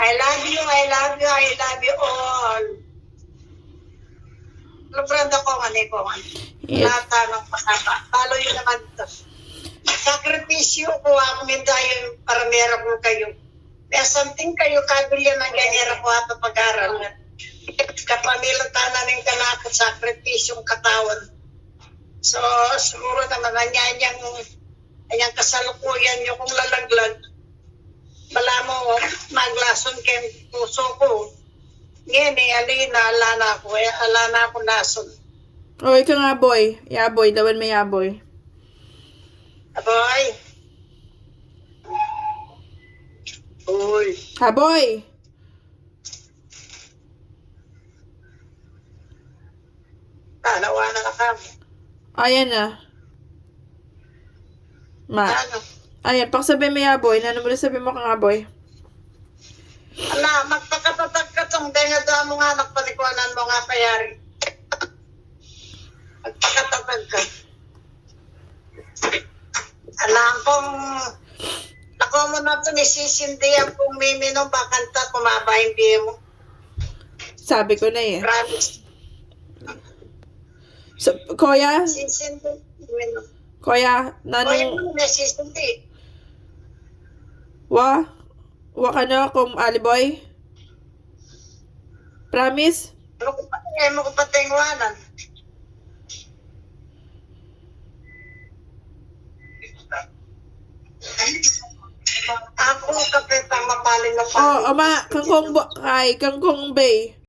I love you, I love you, I love you all. Lubrand ako, mani ko. Yes. Lata ng pasaba. Palo yun naman ito. Sakripisyo ko ako mindayon para meron ko kayo. Kaya something kayo kabilyan ng ganyan ako at pag-aral. Kapamilatan ng kanako sakripisyong katawan. So, siguro naman anyang kasalukuyan nyo kung lalaglag. Wala mo maglason kayong puso ko. Ngayon alina, alana ako nason. O, ikaw nga, boy. Yaboy. Dawan may yaboy. Aboy. Uy. Haboy! Tanawa na ka. Ayan na. Ma. Ano? Ayan, paksabi mo yaboy. Ano mo na sabi mo kang aboy? Ala, magpakatatag ka tong denga mo nga, nagpanikuanan mo nga payari. Magpakatatag ka. Alam kong, ako mo na ito nisisindihan kung miminom ba kanta, kumaba hindi mo. Sabi ko na eh. Promise. So, Kuya? Sisindi. Minom. Kuya? Kaya Nanong... mo nasisindi. Wa ka na kung aliboy? Promise? Ano ko patingwanan. Ako kapit ang mapaling na Oh, ama, kangkong bay.